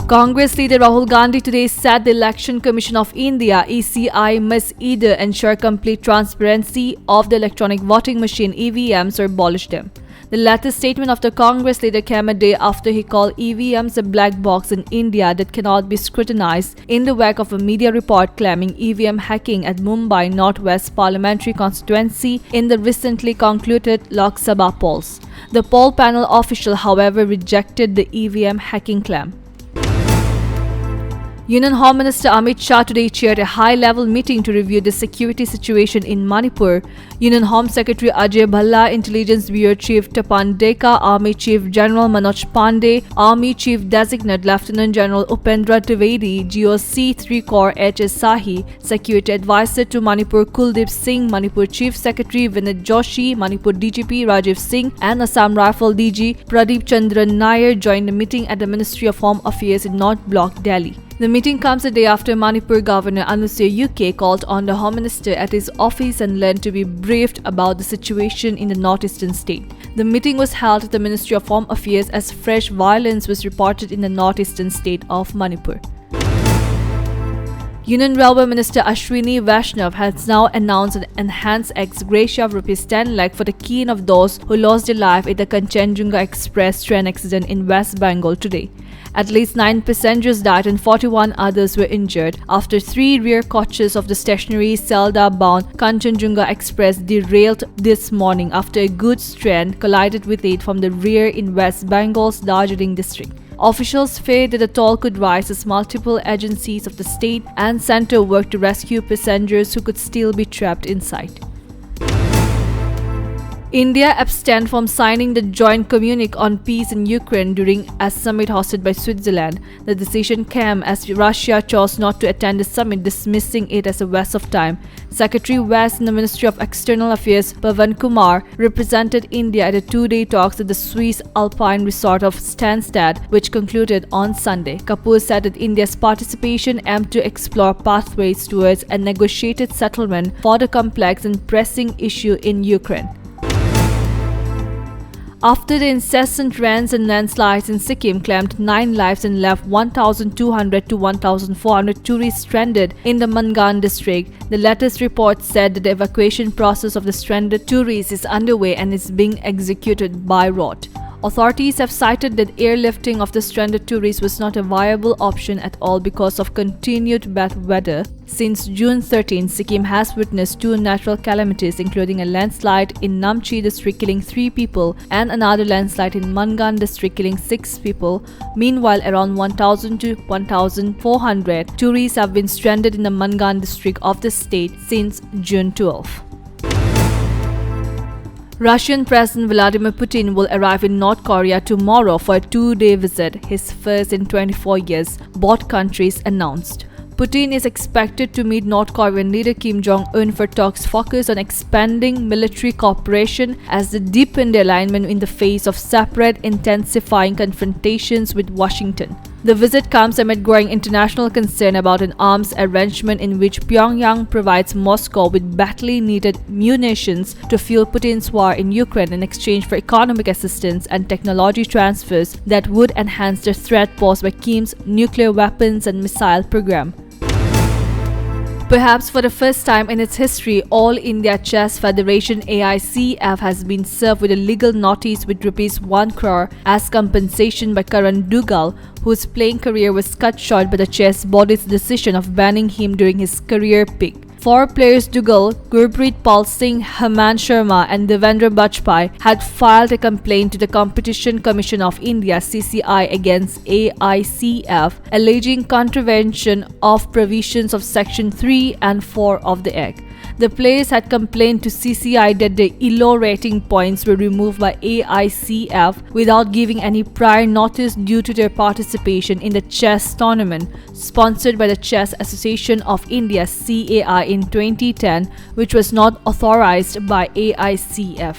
Congress leader Rahul Gandhi today said the Election Commission of India (ECI) must either ensure complete transparency of the electronic voting machine (EVMs) or abolish them. The latest statement of the Congress leader came a day after he called EVMs a black box in India that cannot be scrutinized in the wake of a media report claiming EVM hacking at Mumbai Northwest Parliamentary constituency in the recently concluded Lok Sabha polls. The poll panel official, however, rejected the EVM hacking claim. Union Home Minister Amit Shah today chaired a high-level meeting to review the security situation in Manipur. Union Home Secretary Ajay Bhalla, Intelligence Bureau Chief Tapan Deka, Army Chief General Manoj Pandey, Army Chief Designate Lieutenant General Upendra Trivedi, GOC 3 Corps H.S. Sahi, Security Advisor to Manipur Kuldeep Singh, Manipur Chief Secretary Vinit Joshi, Manipur DGP Rajiv Singh and Assam Rifle DG Pradeep Chandran Nair joined the meeting at the Ministry of Home Affairs in North Block, Delhi. The meeting comes a day after Manipur Governor Anusya UK called on the Home Minister at his office and learned to be briefed about the situation in the northeastern state. The meeting was held at the Ministry of Home Affairs as fresh violence was reported in the northeastern state of Manipur. Union Railway Minister Ashwini Vaishnav has now announced an enhanced ex gratia of Rs 10 lakh for the keen of those who lost their life in the Kanchenjunga Express train accident in West Bengal today. At least 9 passengers died and 41 others were injured after 3 rear coaches of the stationary Sealdah-bound Kanchenjunga Express derailed this morning after a goods train collided with it from the rear in West Bengal's Darjeeling district. Officials fear that the toll could rise as multiple agencies of the state and center work to rescue passengers who could still be trapped inside. India abstained from signing the joint communique on peace in Ukraine during a summit hosted by Switzerland. The decision came as Russia chose not to attend the summit, dismissing it as a waste of time. Secretary West in the Ministry of External Affairs, Pavan Kumar, represented India at a 2-day talks at the Swiss Alpine resort of Stansted, which concluded on Sunday. Kapoor said that India's participation aimed to explore pathways towards a negotiated settlement for the complex and pressing issue in Ukraine. After the incessant rains and landslides in Sikkim claimed 9 lives and left 1,200 to 1,400 tourists stranded in the Mangan district, the latest report said that the evacuation process of the stranded tourists is underway and is being executed by road. Authorities have cited that airlifting of the stranded tourists was not a viable option at all because of continued bad weather. Since June 13, Sikkim has witnessed 2 natural calamities, including a landslide in Namchi district killing 3 people and another landslide in Mangan district killing 6 people. Meanwhile, around 1,000 to 1,400 tourists have been stranded in the Mangan district of the state since June 12. Russian President Vladimir Putin will arrive in North Korea tomorrow for a 2-day visit, his first in 24 years, both countries announced. Putin is expected to meet North Korean leader Kim Jong-un for talks focused on expanding military cooperation as they deepen their alignment in the face of separate, intensifying confrontations with Washington. The visit comes amid growing international concern about an arms arrangement in which Pyongyang provides Moscow with badly needed munitions to fuel Putin's war in Ukraine in exchange for economic assistance and technology transfers that would enhance the threat posed by Kim's nuclear weapons and missile program. Perhaps for the first time in its history, All India Chess Federation AICF has been served with a legal notice with Rs 1 crore as compensation by Karan Dugal, whose playing career was cut short by the chess body's decision of banning him during his career peak. 4 players Dugal, Gurpreet Pal Singh, Hemant Sharma and Devendra Bajpai had filed a complaint to the Competition Commission of India (CCI) against AICF, alleging contravention of provisions of Section 3 and 4 of the Act. The players had complained to CCI that their ELO rating points were removed by AICF without giving any prior notice due to their participation in the chess tournament sponsored by the Chess Association of India (CAI) in 2010, which was not authorized by AICF.